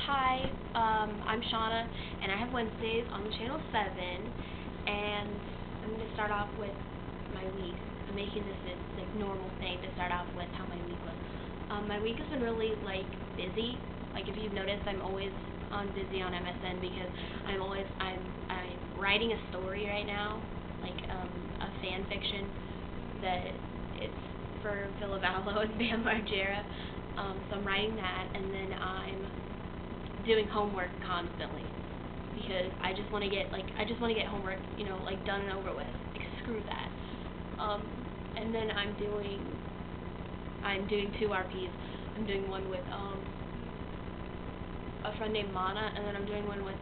Hi, I'm Shauna, and I have Wednesdays on the channel 7, and I'm going to start off with my week. I'm making this like normal thing to start off with how my week was. My week has been really busy. Like if you've noticed, I'm always on busy on MSN because I'm writing a story right now, like a fan fiction that it's for Ville Valo and Bam Margera. So I'm writing that, and then I'm doing homework constantly because I just want to get homework, done and over with. Like screw that. And then I'm doing 2 RPs. I'm doing one with a friend named Mana, and then I'm doing one with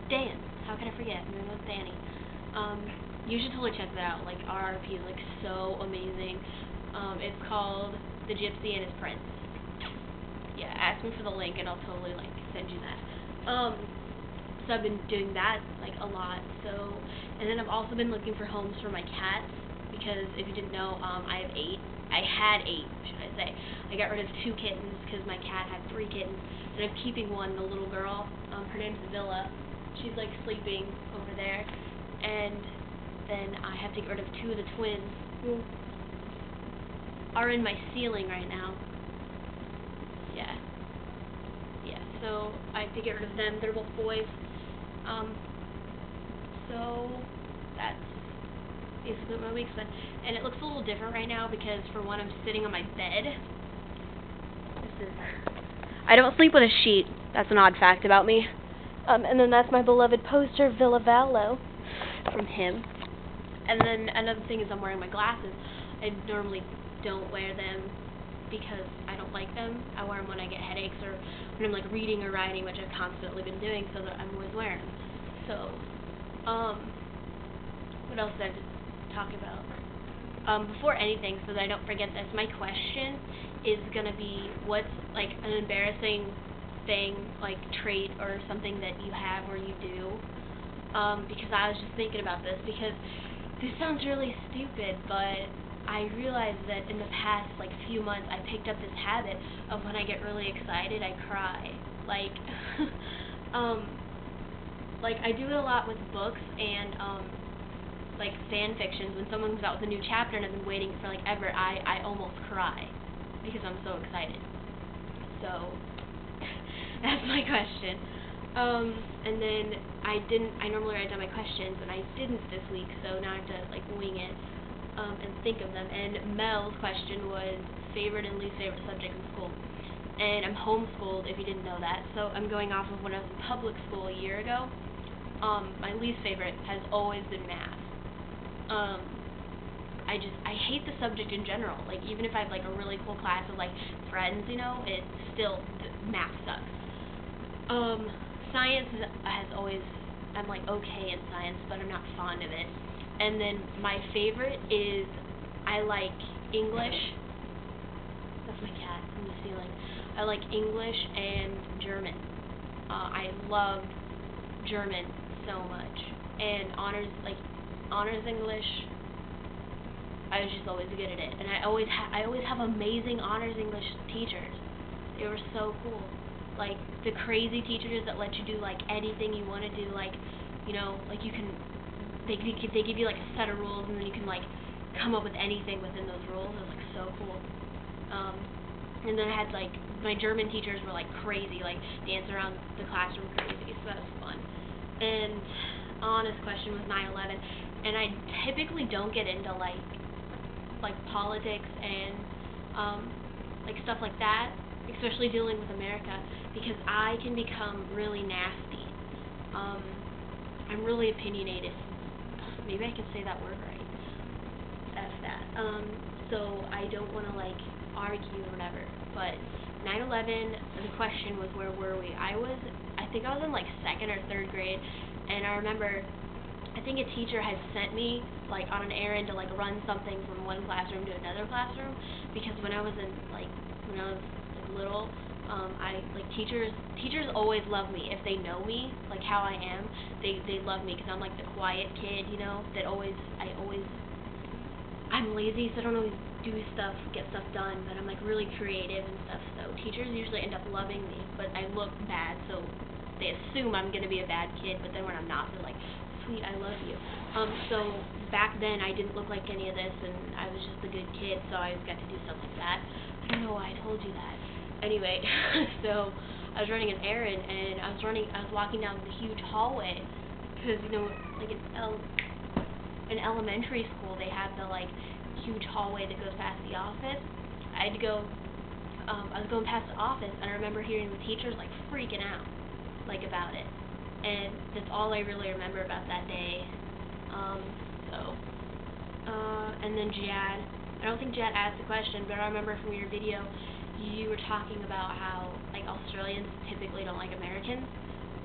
Dan. How can I forget? I'm doing one with Danny. You should totally check that out. Like our RP is so amazing. It's called The Gypsy and His Prince. Yeah, ask me for the link and I'll totally send you that. So I've been doing that a lot. So, and then I've also been looking for homes for my cats because if you didn't know, I have 8. I had 8, should I say. I got rid of 2 kittens because my cat had 3 kittens, and I'm keeping one, the little girl. Her name's Villa. She's sleeping over there, and then I have to get rid of 2 of the twins who are in my ceiling right now. Yeah, so I have to get rid of them. They're both boys. So that's basically what my week's been. And it looks a little different right now because, for one, I'm sitting on my bed. I don't sleep with a sheet. That's an odd fact about me. And then that's my beloved poster, Ville Valo, from him. And then another thing is I'm wearing my glasses. I normally don't wear them because I don't like them. I wear them when I get headaches or when I'm reading or writing, which I've constantly been doing, so that I'm always wearing them. So, what else did I talk about? Before anything, so that I don't forget this, my question is gonna be, what's an embarrassing thing, trait or something that you have or you do? Because I was just thinking about this because this sounds really stupid, but I realized that in the past few months I picked up this habit of when I get really excited I cry. I do it a lot with books and fan fictions. When someone comes out with a new chapter and I've been waiting for ever, I almost cry because I'm so excited. So that's my question. And then I normally write down my questions and I didn't this week, so now I have to wing it and think of them. And Mel's question was favorite and least favorite subject in school. And I'm homeschooled, if you didn't know that, so I'm going off of when I was in public school a year ago. My least favorite has always been math. I hate the subject in general. Even if I have a really cool class of friends, it still, math sucks. Science has always, I'm okay in science, but I'm not fond of it. And then my favorite is, I like English. That's my cat on the ceiling. I like English and German. I love German so much. And honors English, I was just always good at it. And I always have amazing honors English teachers. They were so cool. The crazy teachers that let you do anything you want to do. You can, they give you a set of rules and then you can come up with anything within those rules. It was so cool. And then I had my German teachers were crazy, dance around the classroom crazy, so that was fun. And honest question was 9/11, and I typically don't get into politics and stuff like that, especially dealing with America, because I can become really nasty. I'm really opinionated. Maybe I can say that word right. F that. So I don't want to argue or whatever. But 9/11, the question was, where were we? I think I was in 2nd or 3rd grade, and I remember, I think a teacher had sent me on an errand to run something from one classroom to another classroom, because when I was little, teachers always love me if they know me, how I am. They love me because I'm the quiet kid, that I'm lazy, so I don't always do stuff, get stuff done, but I'm like really creative and stuff, so teachers usually end up loving me, but I look bad, so they assume I'm gonna be a bad kid, but then when I'm not, they're like, sweet, I love you. So back then I didn't look like any of this, and I was just a good kid, so I got to do stuff like that. I don't know why I told you that. Anyway, so I was running an errand, and I was walking down the huge hallway, because, you know, like in elementary school, they have the, like, huge hallway that goes past the office. I was going past the office, and I remember hearing the teachers, like, freaking out, like, about it. And that's all I really remember about that day. And then Jad, I don't think Jad asked the question, but I remember from your video, you were talking about how, like, Australians typically don't like Americans.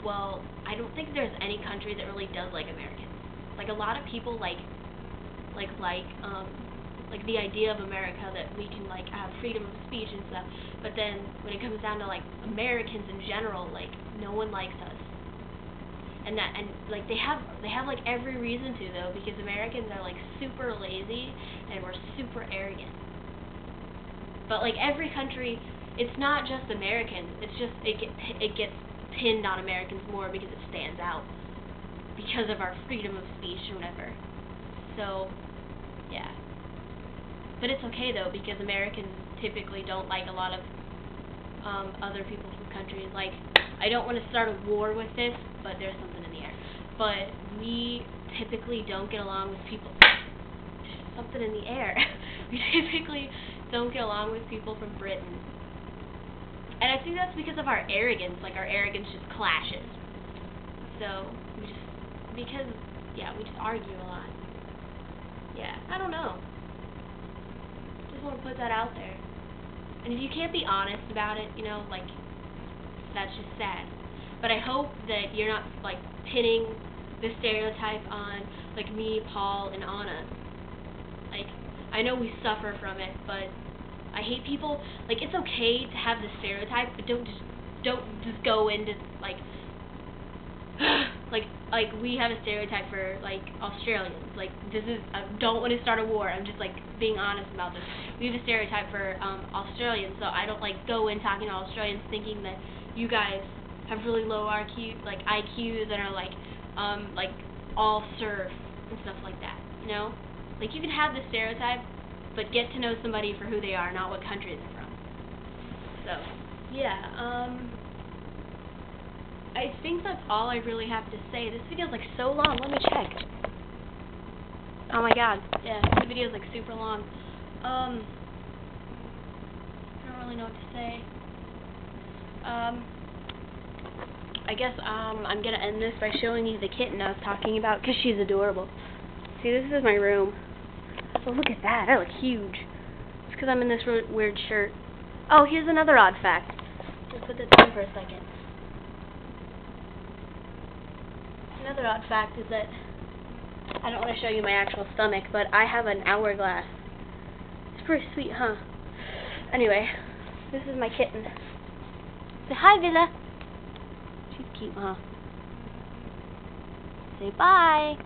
Well, I don't think there's any country that really does like Americans. Like, a lot of people like the idea of America, that we can, like, have freedom of speech and stuff, but then when it comes down to, like, Americans in general, like, no one likes us. And like, they have like every reason to, though, because Americans are, like, super lazy and we're super arrogant. But, like, every country, it's not just Americans, it's just it gets pinned on Americans more because it stands out because of our freedom of speech or whatever. So yeah, but it's okay, though, because Americans typically don't like a lot of other people from countries. Like, I don't want to start a war with this, but there's something in the air. But we typically don't get along with people. There's something in the air. We typically don't get along with people from Britain. And I think that's because of our arrogance. Like, our arrogance just clashes. So we just argue a lot. Yeah, I don't know. Just want to put that out there. And if you can't be honest about it, you know, like, that's just sad. But I hope that you're not, like, pinning the stereotype on, like, me, Paul, and Anna. Like, I know we suffer from it, but I hate people. Like, it's okay to have the stereotype, but don't just go into, like, like we have a stereotype for, like, Australians. Like, this is, I don't want to start a war. I'm just, like, being honest about this. We have a stereotype for Australians, so I don't, like, go in talking to Australians thinking that you guys have really low IQs and are, like all surf and stuff like that, you know? Like, you can have the stereotype, but get to know somebody for who they are, not what country they're from. So, yeah, I think that's all I really have to say. This video's, like, so long. Let me check. Oh my god. Yeah, this video's, like, super long. I don't really know what to say. I guess, I'm gonna end this by showing you the kitten I was talking about, because she's adorable. See, this is my room. Oh, look at that. I look huge. It's because I'm in this weird shirt. Oh, here's another odd fact. Just put this on for a second. Another odd fact is that I don't want to show you my actual stomach, but I have an hourglass. It's pretty sweet, huh? Anyway, this is my kitten. Say hi, Villa. She's cute, huh? Say bye.